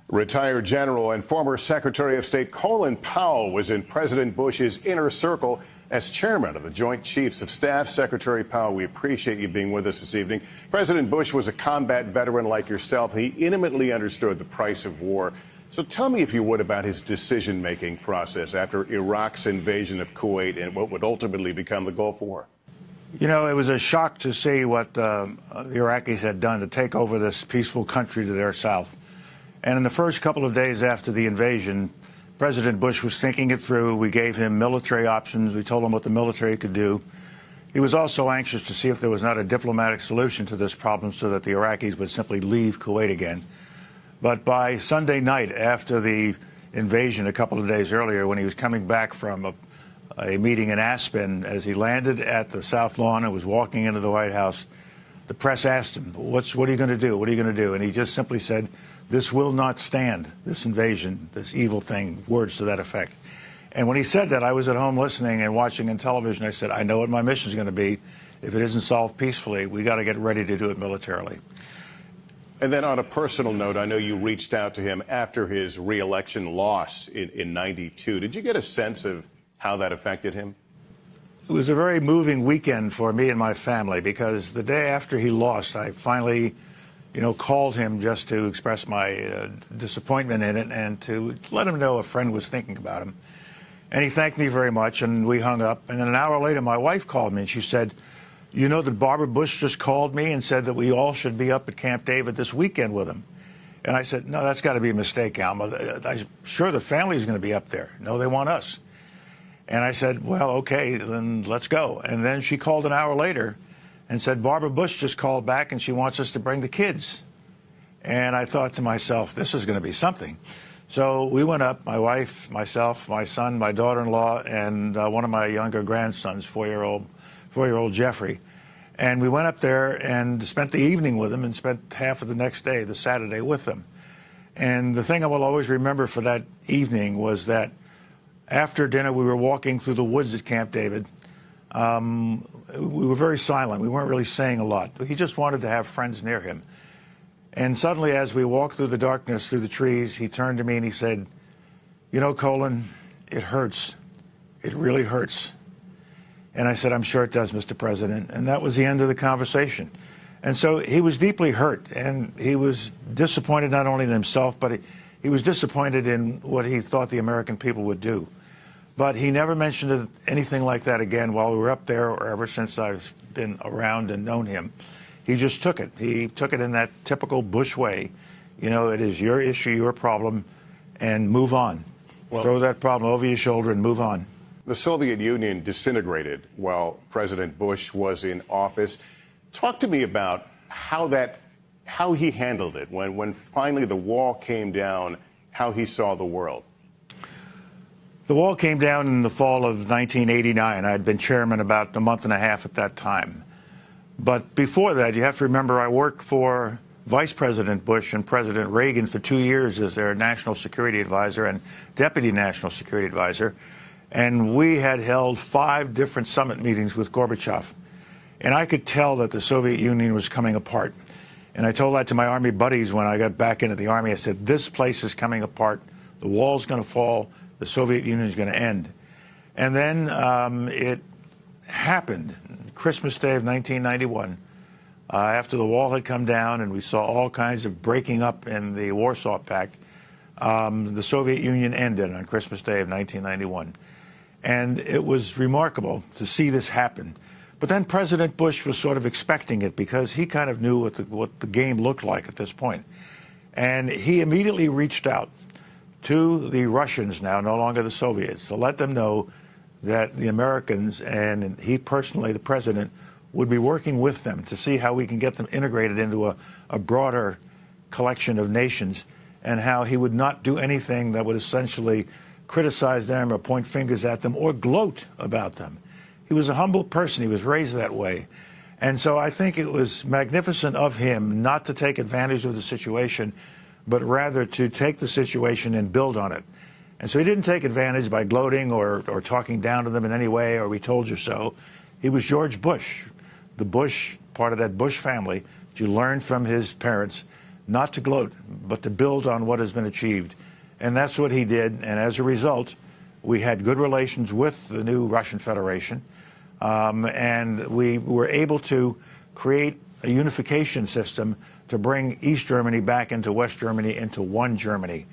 Retired General and former Secretary of State Colin Powell was in President Bush's inner circle as chairman of the Joint Chiefs of Staff. Secretary Powell, we appreciate you being with us this evening. President Bush was a combat veteran like yourself. He intimately understood the price of war. So tell me, if you would, about his decision-making process after Iraq's invasion of Kuwait and what would ultimately become the Gulf War. You know, it was a shock to see what the Iraqis had done to take over this peaceful country to their south. And in the first couple of days after the invasion, President Bush was thinking it through. We gave him military options. We told him what the military could do. He was also anxious to see if there was not a diplomatic solution to this problem so that the Iraqis would simply leave Kuwait again. But by Sunday night, after the invasion a couple of days earlier, when he was coming back from a meeting in Aspen, as he landed at the South Lawn and was walking into the White House, the press asked him, what are you going to do? What are you going to do? And he just simply said, "This will not stand, this invasion, this evil thing," words to that effect. And when he said that, I was at home listening and watching on television. I said, I know what my mission is going to be. If it isn't solved peacefully, we got to get ready to do it militarily. And then on a personal note, I know you reached out to him after his re-election loss in '92. Did you get a sense of how that affected him? It was a very moving weekend for me and my family, because the day after he lost, I finally called him just to express my disappointment in it and to let him know a friend was thinking about him. And he thanked me very much, and we hung up. And then an hour later, my wife called me, and she said, "You know that Barbara Bush just called me and said that we all should be up at Camp David this weekend with him." And I said, "No, that's got to be a mistake, Alma. I'm sure the family's going to be up there. No, they want us." And I said, "Well, okay, then let's go." And then she called an hour later and said, "Barbara Bush just called back and she wants us to bring the kids." And I thought to myself, this is going to be something. So we went up, my wife, myself, my son, my daughter-in-law, and one of my younger grandsons, four-year-old Jeffrey. And we went up there and spent the evening with them and spent half of the next day, the Saturday, with them. And the thing I will always remember for that evening was that after dinner, we were walking through the woods at Camp David. We were very silent. We weren't really saying a lot. He just wanted to have friends near him. And suddenly, as we walked through the darkness, through the trees, he turned to me and he said, "You know, Colin, it hurts. It really hurts." And I said, "I'm sure it does, Mr. President." And that was the end of the conversation. And so he was deeply hurt, and he was disappointed not only in himself, but he was disappointed in what he thought the American people would do. But he never mentioned anything like that again while we were up there, or ever since I've been around and known him. He just took it. He took it in that typical Bush way. You know, it is your issue, your problem, and move on. Well, throw that problem over your shoulder and move on. The Soviet Union disintegrated while President Bush was in office. Talk to me about how he handled it when finally the wall came down, how he saw the world. The wall came down in the fall of 1989. I had been chairman about a month and a half at that time. But before that, you have to remember, I worked for Vice President Bush and President Reagan for 2 years as their national security advisor and deputy national security advisor. And we had held 5 different summit meetings with Gorbachev. And I could tell that the Soviet Union was coming apart. And I told that to my Army buddies when I got back into the Army. I said, this place is coming apart. The wall's going to fall. The Soviet Union is going to end. And then it happened. Christmas Day of 1991, after the wall had come down and we saw all kinds of breaking up in the Warsaw Pact, the Soviet Union ended on Christmas Day of 1991. And it was remarkable to see this happen. But then President Bush was sort of expecting it, because he kind of knew what the game looked like at this point. And he immediately reached out to the Russians, now no longer the Soviets, to let them know that the Americans, and he personally, the president, would be working with them to see how we can get them integrated into a broader collection of nations, and how he would not do anything that would essentially criticize them or point fingers at them or gloat about them. He was a humble person. He was raised that way. And so I think it was magnificent of him not to take advantage of the situation, but rather to take the situation and build on it. And so he didn't take advantage by gloating or talking down to them in any way, or "we told you so." He was George Bush, the Bush, part of that Bush family, that you learned from his parents, not to gloat, but to build on what has been achieved. And that's what he did. And as a result, we had good relations with the new Russian Federation. And we were able to create a unification system to bring East Germany back into West Germany, into one Germany.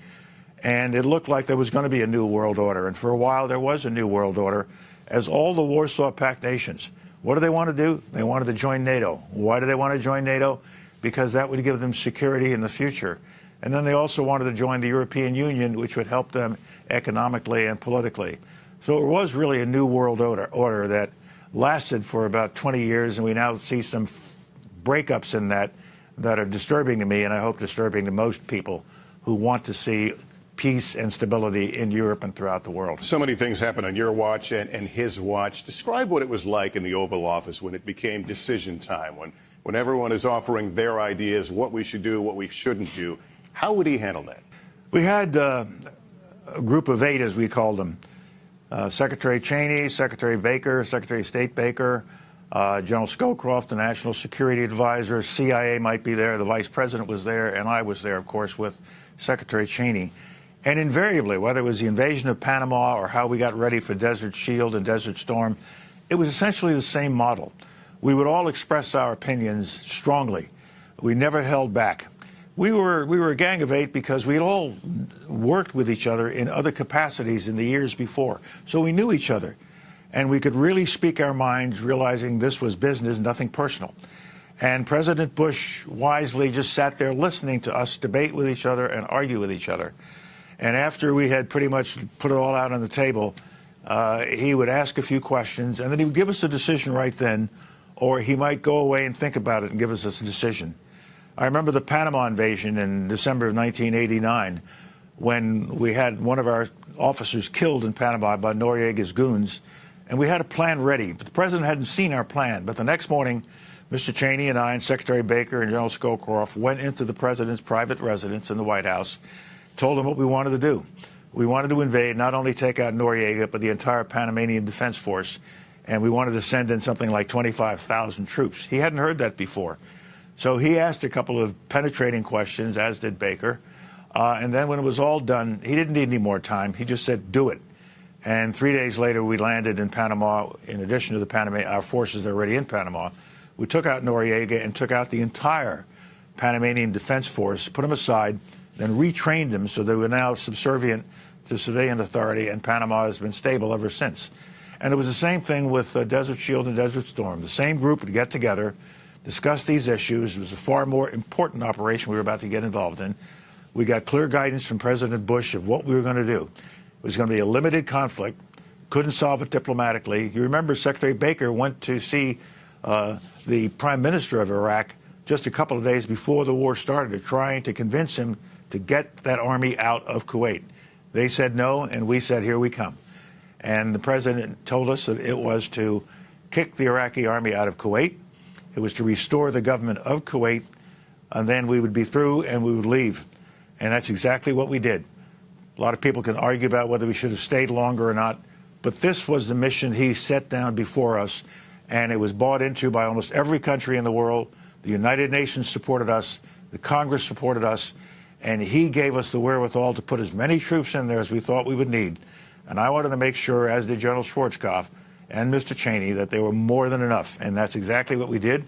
And it looked like there was going to be a new world order. And for a while, there was a new world order, as all the Warsaw Pact nations. What do they want to do? They wanted to join NATO. Why do they want to join NATO? Because that would give them security in the future. And then they also wanted to join the European Union, which would help them economically and politically. So it was really a new world order that lasted for about 20 years, and we now see some breakups in that are disturbing to me, and I hope disturbing to most people who want to see peace and stability in Europe and throughout the world. So many things happened on your watch and his watch. Describe what it was like in the Oval Office when it became decision time, when everyone is offering their ideas, what we should do, what we shouldn't do. How would he handle that? We had a group of 8, as we called them. Secretary Cheney, Secretary Baker, Secretary of State Baker, General Scowcroft, the National Security Advisor, CIA might be there, the Vice President was there, and I was there, of course, with Secretary Cheney. And invariably, whether it was the invasion of Panama or how we got ready for Desert Shield and Desert Storm, it was essentially the same model. We would all express our opinions strongly. We never held back. We were a gang of 8 because we had all worked with each other in other capacities in the years before. So we knew each other. And we could really speak our minds, realizing this was business, nothing personal. And President Bush wisely just sat there listening to us debate with each other and argue with each other. And after we had pretty much put it all out on the table, he would ask a few questions, and then he would give us a decision right then, or he might go away and think about it and give us a decision. I remember the Panama invasion in December of 1989, when we had one of our officers killed in Panama by Noriega's goons, and we had a plan ready. But the president hadn't seen our plan. But the next morning, Mr. Cheney and I and Secretary Baker and General Scowcroft went into the president's private residence in the White House, told him what we wanted to do. We wanted to invade, not only take out Noriega, but the entire Panamanian Defense Force, and we wanted to send in something like 25,000 troops. He hadn't heard that before. So he asked a couple of penetrating questions, as did Baker, and then when it was all done, he didn't need any more time. He just said, do it. And 3 days later, we landed in Panama. In addition to our forces already in Panama, we took out Noriega and took out the entire Panamanian Defense Force, put them aside, then retrained them so they were now subservient to civilian authority, and Panama has been stable ever since. And it was the same thing with Desert Shield and Desert Storm. The same group would get together, discuss these issues. It was a far more important operation we were about to get involved in. We got clear guidance from President Bush of what we were going to do. It was going to be a limited conflict, couldn't solve it diplomatically. You remember Secretary Baker went to see the Prime Minister of Iraq just a couple of days before the war started, trying to convince him to get that army out of Kuwait. They said no, and we said, here we come. And the president told us that it was to kick the Iraqi army out of Kuwait. It was to restore the government of Kuwait, and then we would be through and we would leave. And that's exactly what we did. A lot of people can argue about whether we should have stayed longer or not, but this was the mission he set down before us, and it was bought into by almost every country in the world. The United Nations supported us, the Congress supported us, and he gave us the wherewithal to put as many troops in there as we thought we would need. And I wanted to make sure, as did General Schwarzkopf and Mr. Cheney, that they were more than enough. And that's exactly what we did.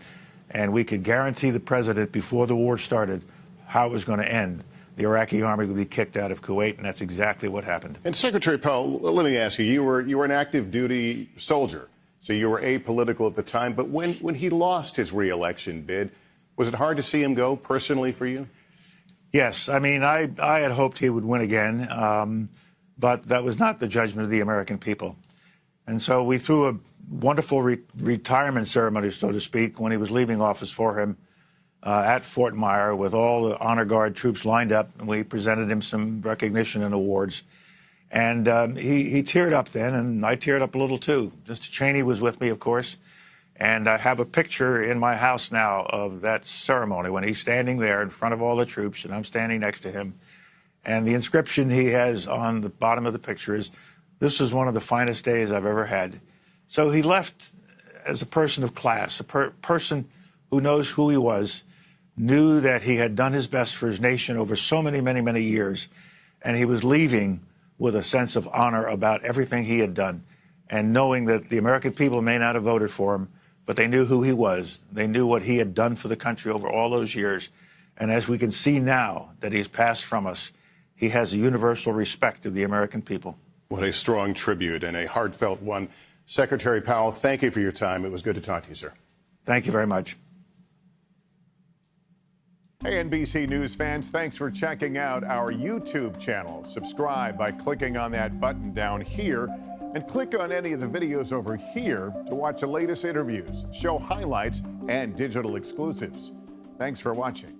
And we could guarantee the president before the war started how it was going to end. The Iraqi army would be kicked out of Kuwait, and that's exactly what happened. And Secretary Powell, let me ask you, you were an active duty soldier, so you were apolitical at the time. But when he lost his re-election bid, was it hard to see him go personally for you? Yes. I mean, I had hoped he would win again, but that was not the judgment of the American people. And so we threw a wonderful retirement ceremony, so to speak, when he was leaving office for him at Fort Myer with all the honor guard troops lined up, and we presented him some recognition and awards. And he teared up then, and I teared up a little too. Mr. Cheney was with me, of course, and I have a picture in my house now of that ceremony when he's standing there in front of all the troops, and I'm standing next to him. And the inscription he has on the bottom of the picture is, "This is one of the finest days I've ever had." So he left as a person of class, a person who knows who he was, knew that he had done his best for his nation over so many, many, many years, and he was leaving with a sense of honor about everything he had done, and knowing that the American people may not have voted for him, but they knew who he was. They knew what he had done for the country over all those years. And as we can see now that he's passed from us, he has a universal respect of the American people. What a strong tribute and a heartfelt one. Secretary Powell, thank you for your time. It was good to talk to you, sir. Thank you very much. Hey, NBC News fans, thanks for checking out our YouTube channel. Subscribe by clicking on that button down here and click on any of the videos over here to watch the latest interviews, show highlights, and digital exclusives. Thanks for watching.